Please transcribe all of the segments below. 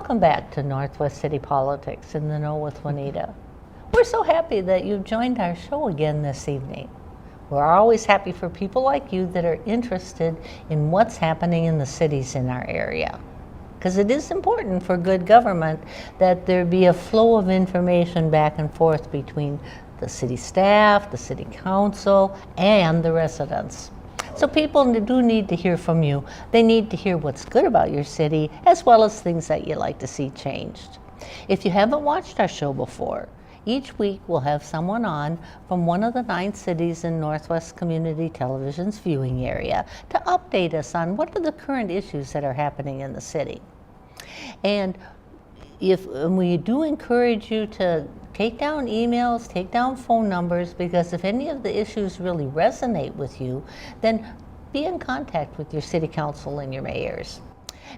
Welcome back to Northwest City Politics in the Know with Juanita. We're so happy that you've joined our show again this evening. We're always happy for people like you that are interested in what's happening in the cities in our area. Because it is important for good government that there be a flow of information back and forth between the city staff, the city council, and the residents. So people do need to hear from you. They need to hear what's good about your city, as well as things that you'd like to see changed. If you haven't watched our show before, each week we'll have someone on from one of the 9 cities in Northwest Community Television's viewing area to update us on what are the current issues that are happening in the city. And we do encourage you to take down emails, take down phone numbers, because if any of the issues really resonate with you, then be in contact with your city council and your mayors.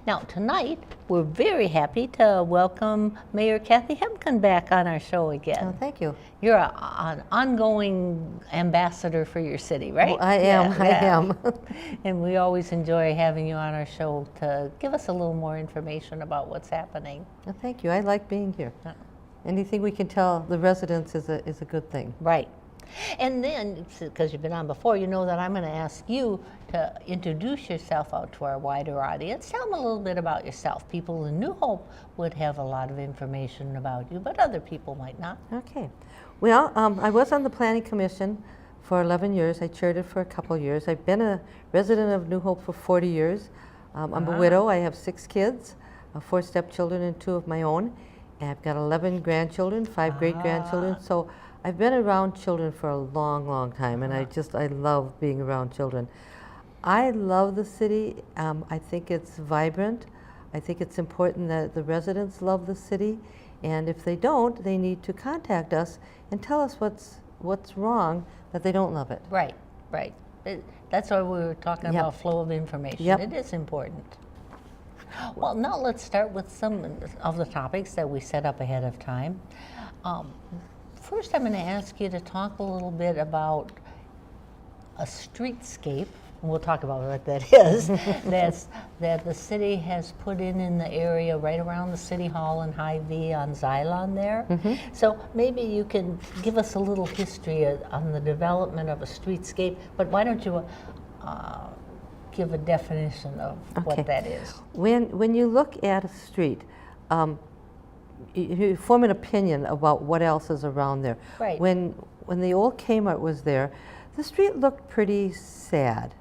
Now tonight, we're very happy to welcome Mayor Kathi Hempen back on our show again. Oh, thank you. You're an ongoing ambassador for your city, right? Oh, I am. And we always enjoy having you on our show to give us a little more information about what's happening. Well, thank you. I like being here. Anything we can tell the residents is a good thing. Right. And then, because you've been on before, you know that I'm going to ask you to introduce yourself out to our wider audience. Tell them a little bit about yourself. People in New Hope would have a lot of information about you, but other people might not. Okay. Well, I was on the Planning Commission for 11 years. I chaired it for a couple of years. I've been a resident of New Hope for 40 years. I'm a widow. I have 6 kids, 4 stepchildren and 2 of my own. And I've got 11 grandchildren, 5 great-grandchildren. So I've been around children for a long, long time, and I love being around children. I love the city. I think it's vibrant. I think it's important that the residents love the city, and if they don't, they need to contact us and tell us what's wrong that they don't love it. Right, right. That's why we were talking about flow of information. Yep. It is important. Well, now let's start with some of the topics that we set up ahead of time. First, I'm going to ask you to talk a little bit about a streetscape, and we'll talk about what that is, that the city has put in the area right around the City Hall and Hy-Vee on Xylon there. Mm-hmm. So maybe you can give us a little history on the development of a streetscape, but why don't you give a definition of what that is? When you look at a street, you form an opinion about what else is around there. Right. When the old Kmart was there, the street looked pretty sad.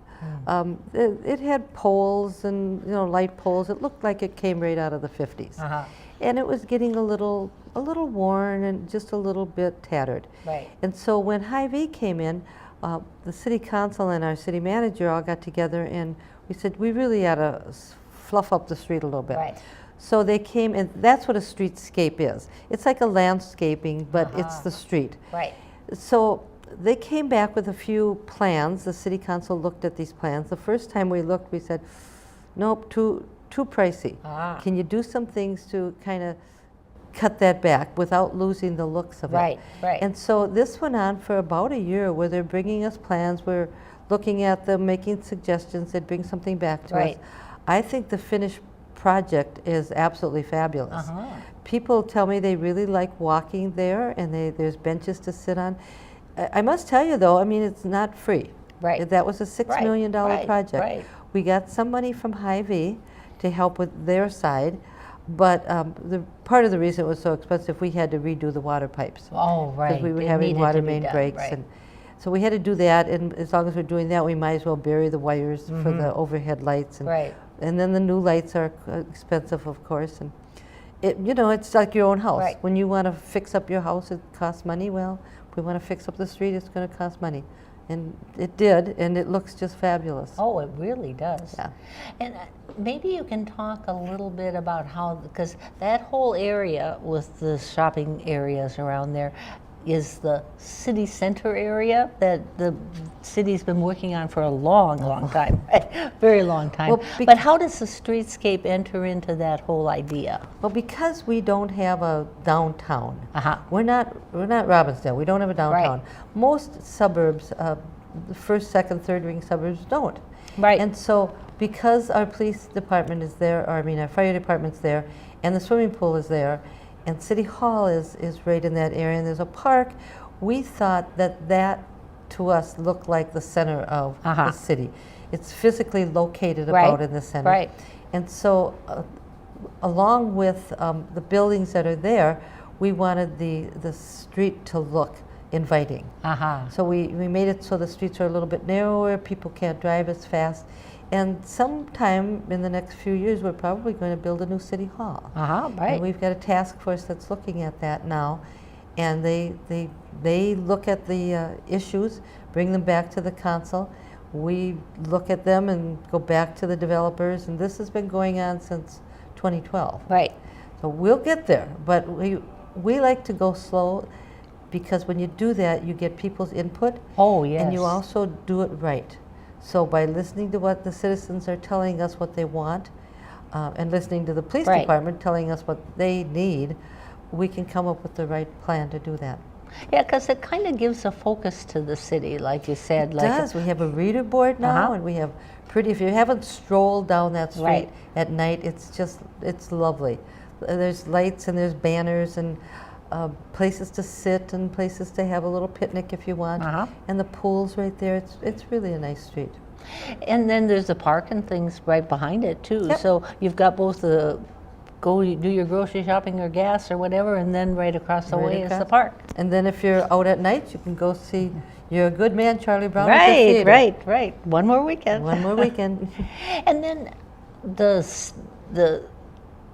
It had poles and light poles. It looked like it came right out of the 50s. Uh-huh. And it was getting a little worn and just a little bit tattered. Right. And so when Hy-Vee came in, the city council and our city manager all got together and we said we really ought to fluff up the street a little bit. Right. So they came, and that's what a streetscape is. It's like a landscaping, but it's the street. Right. So they came back with a few plans. The city council looked at these plans. The first time we looked, we said, nope, too pricey. Can you do some things to kind of cut that back without losing the looks of it? Right. And so this went on for about a year where they're bringing us plans. We're looking at them, making suggestions. They'd bring something back to us. I think the finished project is absolutely fabulous. People tell me they really like walking there, and there's benches to sit on. I must tell you though, I mean, it's not free. Right. That was a $6 million project. Right. We got some money from Hy-Vee to help with their side, but the part of the reason it was so expensive, we had to redo the water pipes. Oh, right. Because we were having water main breaks. And so we had to do that, and as long as we're doing that, we might as well bury the wires for the overhead lights. And, and then the new lights are expensive, of course. And it's like your own house. Right. When you want to fix up your house, it costs money. Well, if we want to fix up the street, it's going to cost money. And it did, and it looks just fabulous. Oh, it really does. Yeah. And maybe you can talk a little bit about how, because that whole area with the shopping areas around there is the city center area that the city's been working on for a long time, very long time. Well, but how does the streetscape enter into that whole idea? Well, because we don't have a downtown. We're not Robbinsdale. We don't have a downtown. Most suburbs, the first, second, third ring suburbs don't. Right. And so because our police department is there, or I mean our fire department's there, and the swimming pool is there, and City Hall is right in that area, and there's a park, we thought that to us looked like the center of the city. It's physically located about in the center. Right. And so along with the buildings that are there, we wanted the street to look inviting. So we made it so the streets are a little bit narrower, people can't drive as fast. And sometime in the next few years, we're probably going to build a new city hall. Right. And we've got a task force that's looking at that now. And they look at the issues, bring them back to the council. We look at them and go back to the developers. And this has been going on since 2012. Right. So we'll get there. But we like to go slow, because when you do that, you get people's input. Oh, yes. And you also do it right. So by listening to what the citizens are telling us what they want, and listening to the police department telling us what they need, we can come up with the right plan to do that. Yeah, because it kind of gives a focus to the city, like you said. It does. We have a reader board now, and we have pretty, if you haven't strolled down that street at night, it's lovely. There's lights and there's banners and places to sit and places to have a little picnic if you want. And the pool's right there. It's really a nice street. And then there's the park and things right behind it too. So you've got both the go do your grocery shopping or gas or whatever, and then right across the way is the park. And then if you're out at night, you can go see You're a Good Man, Charlie Brown. Right. One more weekend. One more weekend. And then the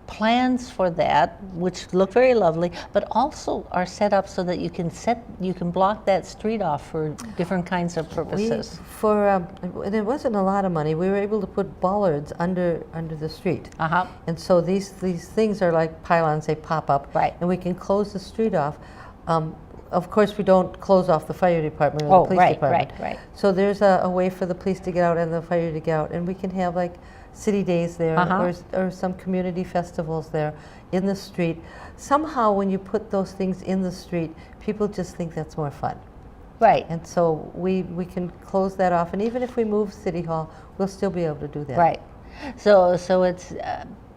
plans for that, which look very lovely, but also are set up so that you can block that street off for different kinds of purposes. And it wasn't a lot of money. We were able to put bollards under the street. And so these things are like pylons. They pop up, and we can close the street off. Of course, we don't close off the fire department or the police department. Right. So there's a way for the police to get out and the fire to get out, and we can have like city days there, or some community festivals there in the street. Somehow when you put those things in the street, people just think that's more fun. Right. And so we can close that off, and even if we move City Hall, we'll still be able to do that. Right. So it's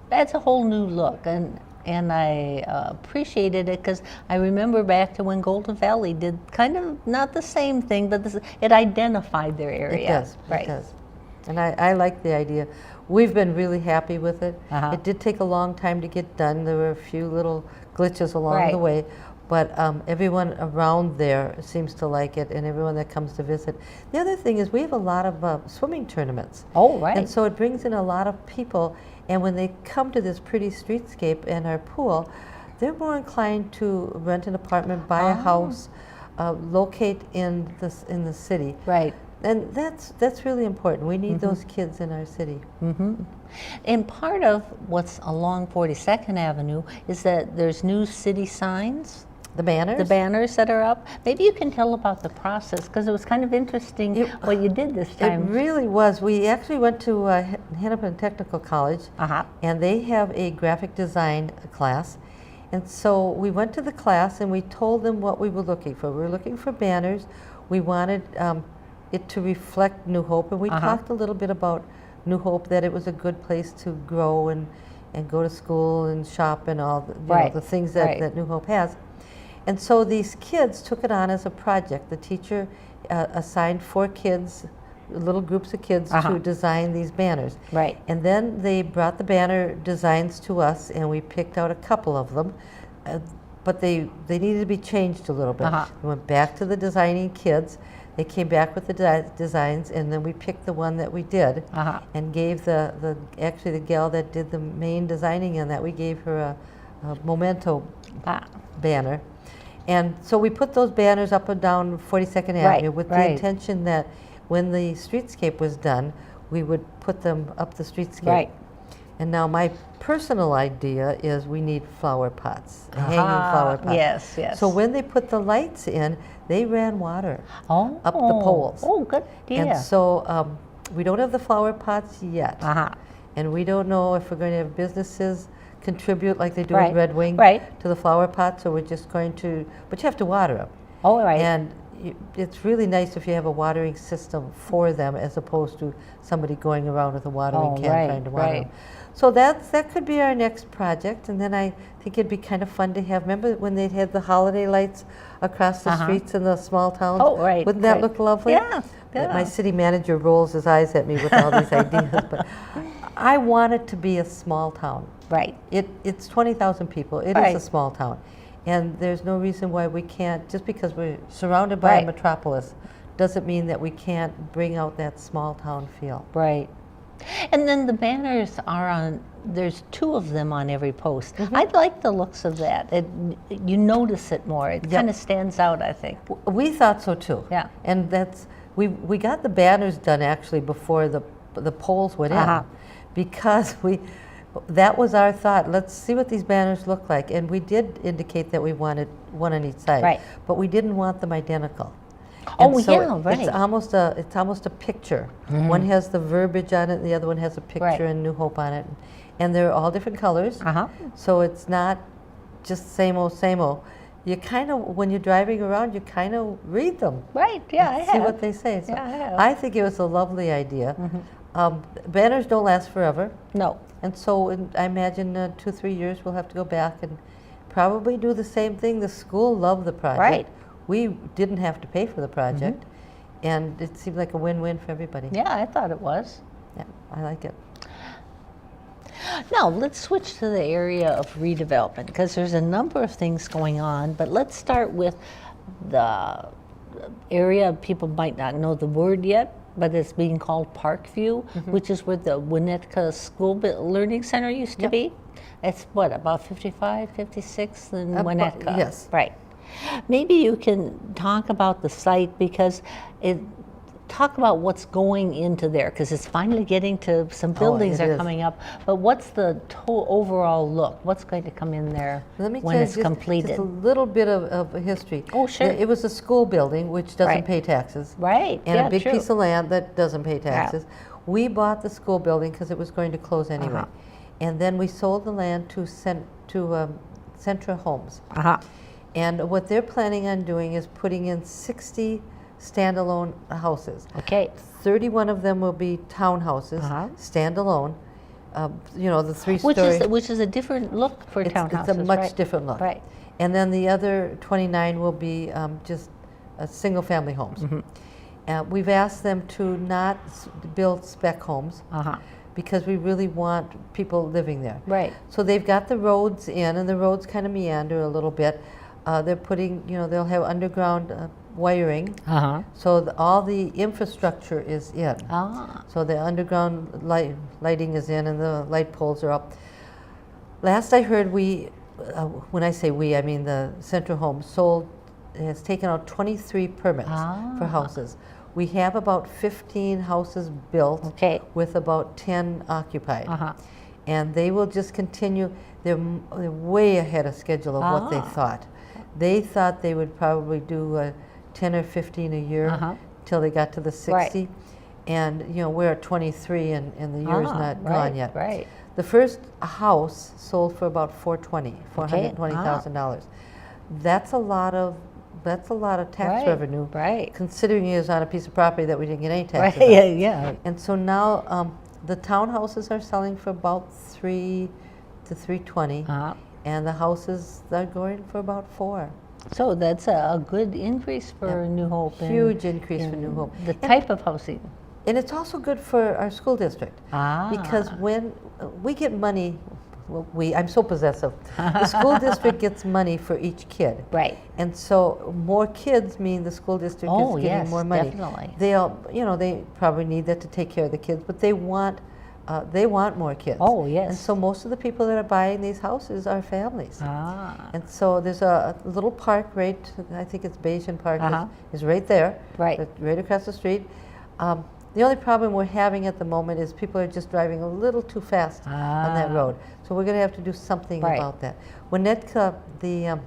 that's a whole new look, and I appreciated it because I remember back to when Golden Valley did kind of not the same thing, but it identified their area. It does. Right. It does. And I like the idea. We've been really happy with it. It did take a long time to get done. There were a few little glitches along the way, but everyone around there seems to like it, and everyone that comes to visit. The other thing is we have a lot of swimming tournaments. Oh, right. And so it brings in a lot of people, and when they come to this pretty streetscape and our pool, they're more inclined to rent an apartment, buy a house, locate in the city. Right. And that's really important. We need those kids in our city. And part of what's along 42nd Avenue is that there's new city signs. The banners? The banners that are up. Maybe you can tell about the process, because it was kind of interesting what you did this time. It really was. We actually went to Hempen Technical College, and they have a graphic design class. And so we went to the class and we told them what we were looking for. We were looking for banners. We wanted it to reflect New Hope, and we talked a little bit about New Hope, that it was a good place to grow and go to school and shop and all the things that New Hope has. And so these kids took it on as a project. The teacher assigned 4 kids, little groups of kids, to design these banners. Right. And then they brought the banner designs to us, and we picked out a couple of them. But they needed to be changed a little bit. We went back to the designing kids. They came back with the designs, and then we picked the one that we did, and gave actually the gal that did the main designing on that, we gave her a memento banner. And so we put those banners up and down 42nd Avenue with the intention that when the streetscape was done, we would put them up the streetscape. Right. And now my personal idea is we need flower pots, hanging flower pots. Yes. So when they put the lights in, they ran water up the poles. Oh, good idea. And so we don't have the flower pots yet. And we don't know if we're going to have businesses contribute like they do in Red Wing to the flower pots, or we're just going to, but you have to water them. Oh, right. And it's really nice if you have a watering system for them as opposed to somebody going around with a watering can trying to water them. So that could be our next project. And then I think it'd be kind of fun to have, remember when they had the holiday lights across the streets in the small towns? Oh, right. Wouldn't that look lovely? Yeah. My city manager rolls his eyes at me with all these ideas, but I want it to be a small town. Right. It's 20,000 people. It is a small town. And there's no reason why we can't, just because we're surrounded by a metropolis, doesn't mean that we can't bring out that small town feel. Right. And then the banners are on, there's 2 of them on every post. I like the looks of that. You notice it more. It kind of stands out, I think. We thought so too. Yeah. And we got the banners done actually before the polls went in, because that was our thought. Let's see what these banners look like. And we did indicate that we wanted one on each side. Right. But we didn't want them identical. And so right. It's almost a picture. One has the verbiage on it, and the other one has a picture and New Hope on it. And they're all different colors. So it's not just same old, same old. You kind of, when you're driving around, you kind of read them. Right, yeah, I have. See what they say. So yeah, I have. I think it was a lovely idea. Banners don't last forever. No. And so I imagine 2-3 years we'll have to go back and probably do the same thing. The school loved the project. Right. We didn't have to pay for the project, and it seemed like a win-win for everybody. Yeah, I thought it was. Yeah, I like it. Now, let's switch to the area of redevelopment, because there's a number of things going on, but let's start with the area. People might not know the word yet, but it's being called Parkview, which is where the Winnetka School Learning Center used to be. It's what, about 55, 56 in Winnetka? Yes. Right. Maybe you can talk about the site, because talk about what's going into there, because it's finally getting to some buildings are coming up. But what's the overall look? What's going to come in there when it's completed? Just a little bit of history. Oh, sure. It was a school building which doesn't pay taxes. Right. And a big piece of land that doesn't pay taxes. We bought the school building because it was going to close anyway. And then we sold the land to Centra Homes. And what they're planning on doing is putting in 60 standalone houses. Okay. 31 of them will be townhouses, standalone. You know, the 3-story. Which is a different look for townhouses. It's a much different look. Right. And then the other 29 will be just single-family homes. We've asked them to not build spec homes. Because we really want people living there. Right. So they've got the roads in, and the roads kind of meander a little bit. They're putting, they'll have underground wiring. So all the infrastructure is in. So the underground lighting is in, and the light poles are up. Last I heard, when I say we, I mean the Central Home has taken out 23 permits for houses. We have about 15 houses built with about 10 occupied. And they will just continue. They're way ahead of schedule of what they thought. They thought they would probably do 10 or 15 a year till they got to the 60. And we're at 23 and the year's not gone yet. The first house sold for about $420,000. That's a lot of tax revenue, considering it was on a piece of property that we didn't get any taxes on. And so now the townhouses are selling for about $3 to $320, and the houses are going for about $4. So that's a good increase for New Hope. Huge increase for New Hope. The type of housing. And it's also good for our school district, because when we get money, I'm so possessive. The school district gets money for each kid. Right. And so more kids mean the school district is getting more money. Definitely. They probably need that to take care of the kids, but they want more kids. Oh, yes. And so most of the people that are buying these houses are families. And so there's a little park I think it's Bayesian Park is right there. Right across the street. The only problem we're having at the moment is people are just driving a little too fast on that road. So we're going to have to do something about that. Winnetka, the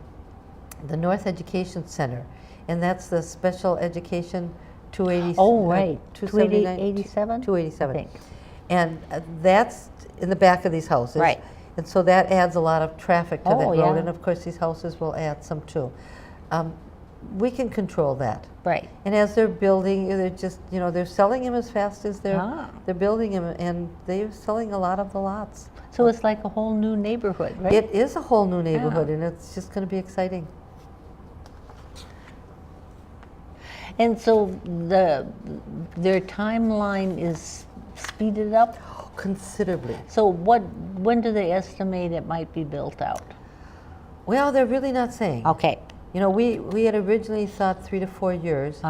North Education Center, and that's the special education 280. Oh, right. 287? 287. I think. And that's in the back of these houses. Right. And so that adds a lot of traffic to that road. And of course, these houses will add some too. we can control that. Right. And as they're building, they're just, they're selling them as fast as they're building them, and they're selling a lot of the lots. So it's like a whole new neighborhood, right? It is a whole new neighborhood, and it's just going to be exciting. And so their timeline is speeded up? Considerably. So when do they estimate it might be built out? Well, they're really not saying. Okay. We had originally thought 3 to 4 years,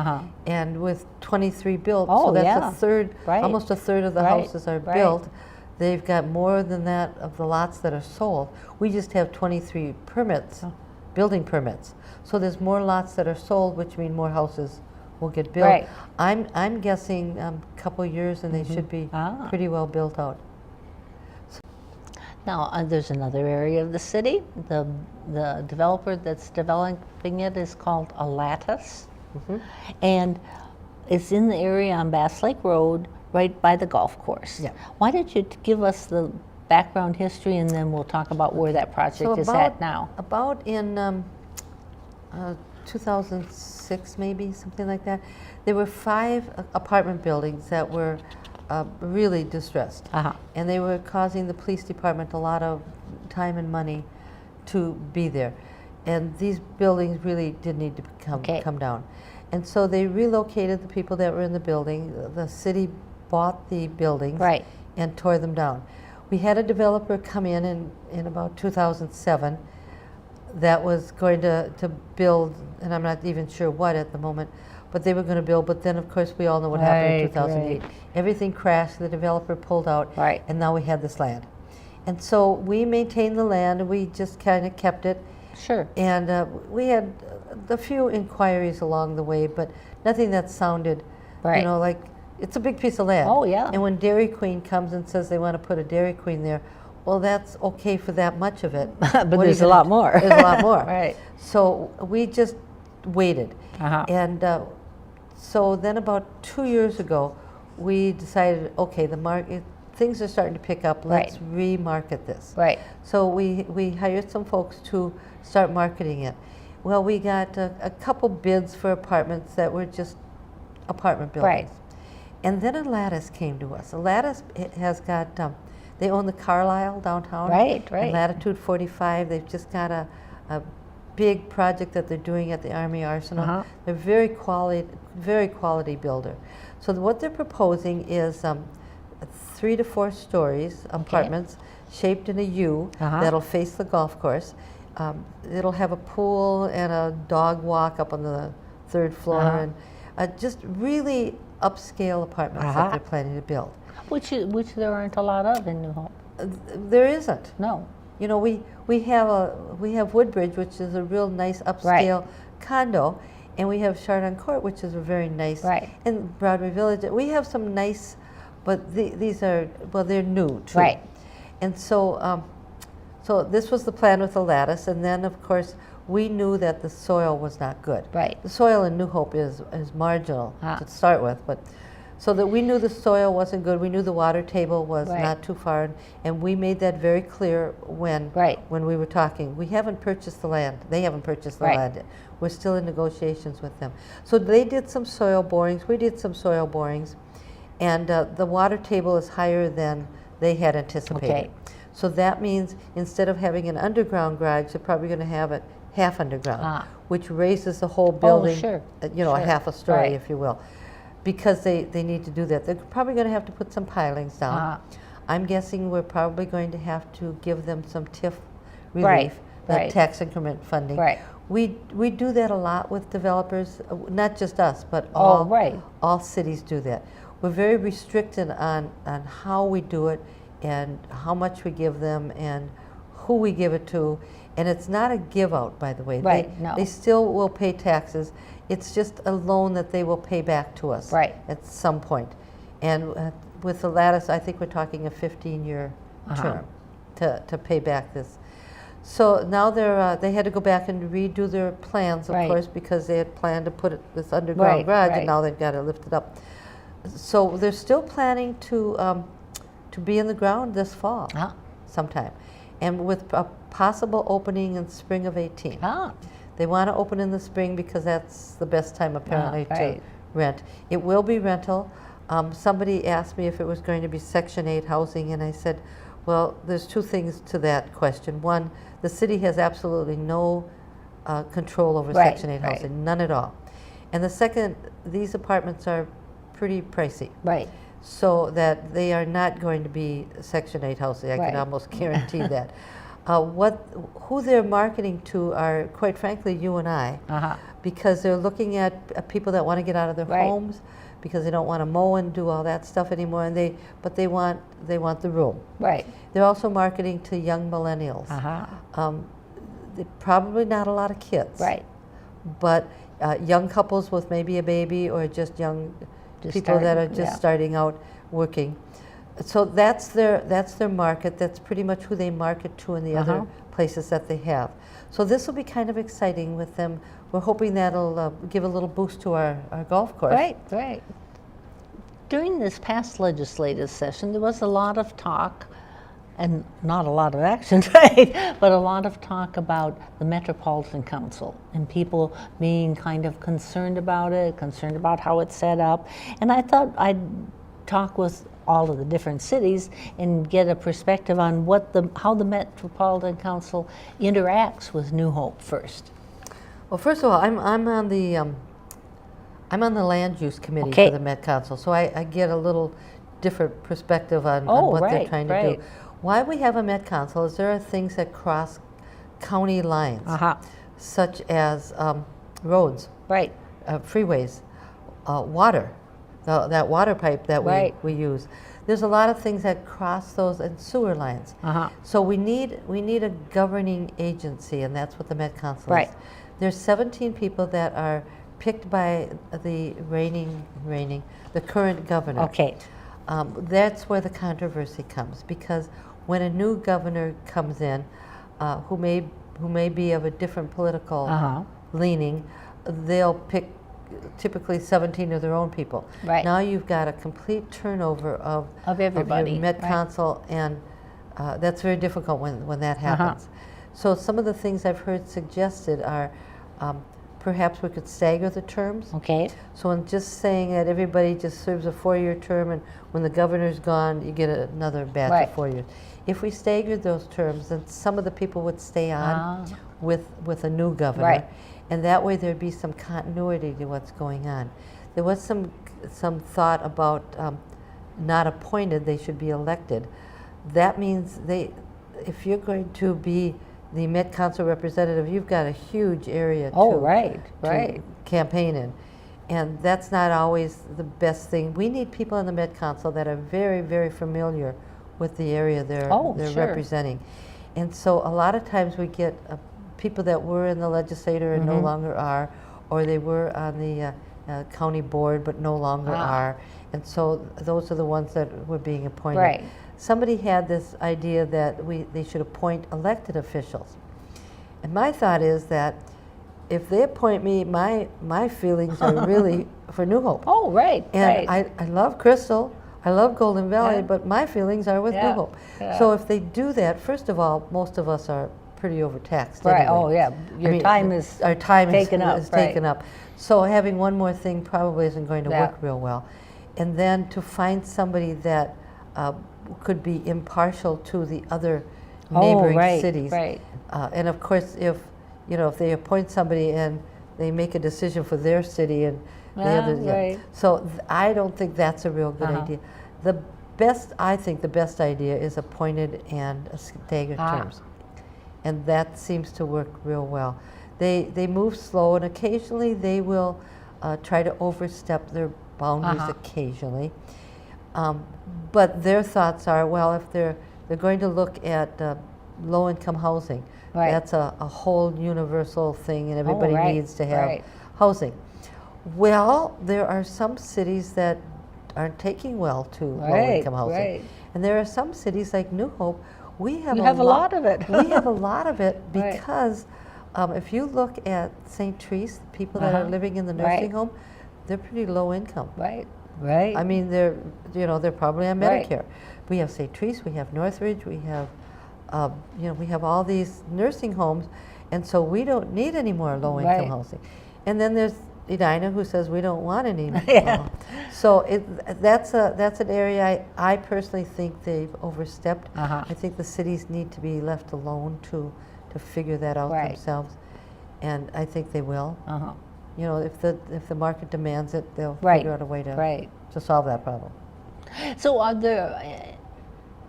and with 23 built, so that's a third, almost a third of the houses are built. They've got more than that of the lots that are sold. We just have 23 permits, building permits. So there's more lots that are sold, which mean more houses will get built. Right. I'm guessing a couple years, and they should be pretty well built out. Now, there's another area of the city. The developer that's developing it is called a Lattice, and it's in the area on Bass Lake Road, right by the golf course. Yeah. Why don't you give us the background history, and then we'll talk about where that project is at now. About in 2006, maybe, something like that, there were 5 apartment buildings that were really distressed. And they were causing the police department a lot of time and money to be there. And these buildings really did need to come down. And so they relocated the people that were in the building. The city bought the buildings and tore them down. We had a developer come in about 2007 that was going to build, and I'm not even sure what at the moment, but they were going to build. But then, of course, we all know what happened in 2008. Everything crashed, the developer pulled out, and now we had this land. And so we maintained the land, and we just kind of kept it. Sure. And we had a few inquiries along the way, but nothing that sounded, like it's a big piece of land. Oh, yeah. And when Dairy Queen comes and says they want to put a Dairy Queen there, well, that's okay for that much of it. But there's a lot more. There's a lot more. Right. So we just waited. And so then about 2 years ago, we decided, okay, the market, things are starting to pick up. Let's remarket this. Right. So we hired some folks to start marketing it. Well, we got a couple bids for apartments that were just apartment buildings. And then a Lattice came to us. A Lattice has got, they own the Carlisle downtown. And Latitude 45. They've just got a big project that they're doing at the Army Arsenal. They're very quality builder. So what they're proposing is 3 to 4 stories apartments shaped in a U that'll face the golf course. It'll have a pool and a dog walk up on the 3rd floor, and just really upscale apartments that they're planning to build. Which there aren't a lot of in New Hope. There isn't. No. We have Woodbridge, which is a real nice upscale condo, and we have Chardon Court, which is a very nice, and Broadway Village. We have some nice, but these are, well, they're new too. And so, so this was the plan with the Lattice, and then of course we knew that the soil was not good. The soil in New Hope is marginal to start with, but so that we knew the soil wasn't good. We knew the water table was not too far, and we made that very clear when we were talking. We haven't purchased the land. They haven't purchased the land. We're still in negotiations with them. So they did some soil borings. We did some soil borings, and the water table is higher than they had anticipated. So that means instead of having an underground garage, they're probably going to have it half underground, which raises the whole building, a half a story, if you will. Because they need to do that. They're probably going to have to put some pilings down. I'm guessing we're probably going to have to give them some TIF relief, tax increment funding. We do that a lot with developers, not just us, but all cities do that. We're very restricted on how we do it and how much we give them and who we give it to. And it's not a give out, by the way. They still will pay taxes. It's just a loan that they will pay back to us at some point. And with the Lattice, I think we're talking a 15-year term to pay back this. So now they had to go back and redo their plans, of course, because they had planned to put this underground garage, and now they've got to lift it up. So they're still planning to be in the ground this fall sometime, and with a possible opening in spring of 18. They want to open in the spring because that's the best time apparently right. to rent. It will be rental. Somebody asked me if it was going to be Section 8 housing, and I said, well, there's two things to that question. One, the city has absolutely no control over Right, Section 8 right. housing, none at all. And the second, these apartments are pretty pricey. Right. So that they are not going to be Section 8 housing. I Right. can almost guarantee that. Who they're marketing to are, quite frankly, you and I, Uh-huh. because they're looking at people that want to get out of their Right. homes, because they don't want to mow and do all that stuff anymore, and they want the room. Right. They're also marketing to young millennials. Uh-huh. Probably not a lot of kids. Right. But young couples with maybe a baby, or just young Just people that are starting, just yeah. starting out working. So that's their market. That's pretty much who they market to in the Uh-huh. other places that they have. So this will be kind of exciting with them. We're hoping that'll give a little boost to our golf course. Right, right. During this past legislative session, there was a lot of talk, and not a lot of action, right? But a lot of talk about the Metropolitan Council and people being kind of concerned about it, concerned about how it's set up. And I thought I'd talk with all of the different cities and get a perspective on how the Metropolitan Council interacts with New Hope first. Well, first of all, I'm on the land use committee Okay. for the Met Council, so I get a little different perspective on Oh, what they're right, trying to right. do. Why we have a Met Council is there are things that cross county lines, Uh-huh. such as roads, Right. freeways, water, that water pipe that Right. we use. There's a lot of things that cross those, and sewer lines. Uh-huh. So we need a governing agency, and that's what the Met Council Right. is. There's 17 people that are picked by the the current governor. Okay. That's where the controversy comes, because when a new governor comes in, who may be of a different political Uh-huh. leaning, they'll pick typically 17 of their own people. Right. Now you've got a complete turnover of everybody, your Met right. Council, and that's very difficult when that Uh-huh. happens. So some of the things I've heard suggested are perhaps we could stagger the terms. Okay. So in just saying that everybody just serves a 4-year term, and when the governor's gone, you get another batch Right. of 4 years. If we staggered those terms, then some of the people would stay on Ah. with a new governor, Right. and that way there'd be some continuity to what's going on. There was some thought about not appointed; they should be elected. That means if you're going to be the Met Council representative, you've got a huge area Oh, to right, to right. campaign in. And that's not always the best thing. We need people in the Met Council that are very, very familiar with the area they're Sure. representing. And so a lot of times we get people that were in the legislature and no longer are, or they were on the county board but no longer are. And so those are the ones that were being appointed. Right. Somebody had this idea that they should appoint elected officials. And my thought is that if they appoint me, my feelings are really for New Hope. Oh, right, And right. I love Crystal, I love Golden Valley, Yeah. but my feelings are with Yeah, New Hope. yeah. So if they do that, first of all, most of us are pretty overtaxed Right, anyway. oh, yeah. Your time is our time taken up, is right. taken up. So having one more thing probably isn't going to Yeah. work real well. And then to find somebody that could be impartial to the other neighboring right, cities. right. And of course, if they appoint somebody and they make a decision for their city and the Ah, other, right. So I don't think that's a real good idea. I think the best idea is appointed and staggered terms, and that seems to work real well. They move slow, and occasionally they will try to overstep their boundaries occasionally. But their thoughts are, well, if they're going to look at low-income housing, Right. that's a whole universal thing, and everybody right, needs to have right. housing. Well, there are some cities that aren't taking well to low-income housing, right. and there are some cities like New Hope. We have You have a lot of it. we have a lot of it Right. because if you look at St. Therese, the people that are living in the nursing Right. home, they're pretty low income. Right, right. I mean, they're probably on Right. Medicare. We have St. Therese, we have Northridge, we have You know, we have all these nursing homes, and so we don't need any more low-income Right. housing. And then there's Edina who says we don't want any. Yeah. So that's an area I personally think they've overstepped. Uh-huh. I think the cities need to be left alone to figure that out Right. themselves, and I think they will. Uh-huh. You know, if the market demands it, they'll Right. figure out a way Right. to solve that problem. So are there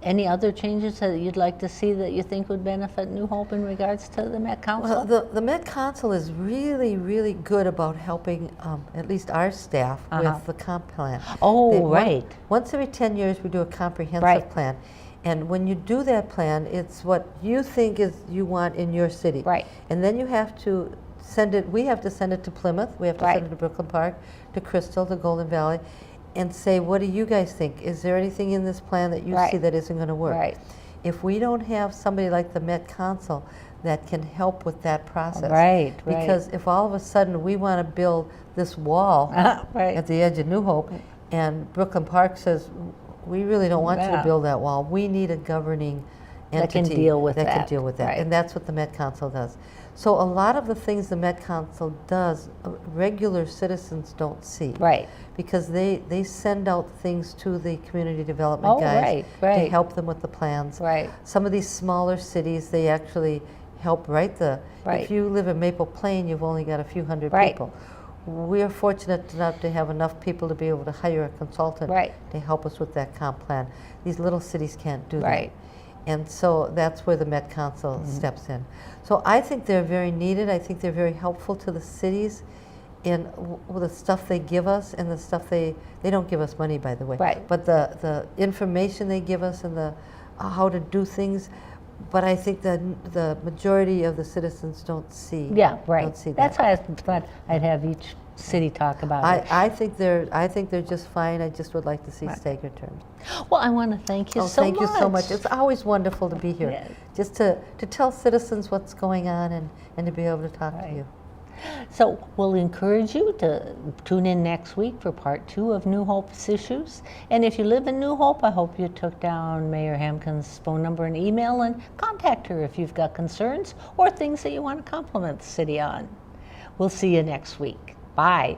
any other changes that you'd like to see that you think would benefit New Hope in regards to the Met Council? Well, the Met Council is really, really good about helping at least our staff Uh-huh. with the comp plan. Oh, right. Once every 10 years, we do a comprehensive Right. plan. And when you do that plan, it's what you think is you want in your city. Right. And then you have to send it, we have to send it to Plymouth, we have to Right. send it to Brooklyn Park, to Crystal, to Golden Valley, and say, what do you guys think? Is there anything in this plan that you Right. see that isn't going to work? Right. If we don't have somebody like the Met Council that can help with that process. Right, right. Because if all of a sudden we want to build this wall Right. at the edge of New Hope, and Brooklyn Park says, we really don't want you Yeah. to build that wall. We need a governing That can entity deal with that can that. deal with that. Right. And that's what the Met Council does. So a lot of the things the Met Council does, regular citizens don't see. Right. Because they send out things to the community development Oh, guys right, to right. help them with the plans. Right. Some of these smaller cities, they actually help write the, Right. if you live in Maple Plain, you've only got a few hundred Right. people. We're fortunate enough to have enough people to be able to hire a consultant Right. to help us with that comp plan. These little cities can't do Right. that. And so that's where the Met Council steps in. So I think they're very needed. I think they're very helpful to the cities in the stuff they give us and the stuff they don't give us money, by the way. Right. But the information they give us and the how to do things. But I think that the majority of the citizens don't see. Yeah, right. Don't see that. That's why I thought I'd have each city talk about it. I think they're just fine. I just would like to see Right. staggered terms. Well, I want to thank you Oh, so thank much. you so much. It's always wonderful to be here, Yeah. just to tell citizens what's going on and to be able to talk Right. to you. So we'll encourage you to tune in next week for part 2 of New Hope's issues. And if you live in New Hope, I hope you took down Mayor Hempen's phone number and email and contact her if you've got concerns or things that you want to compliment the city on. We'll see you next week. Bye.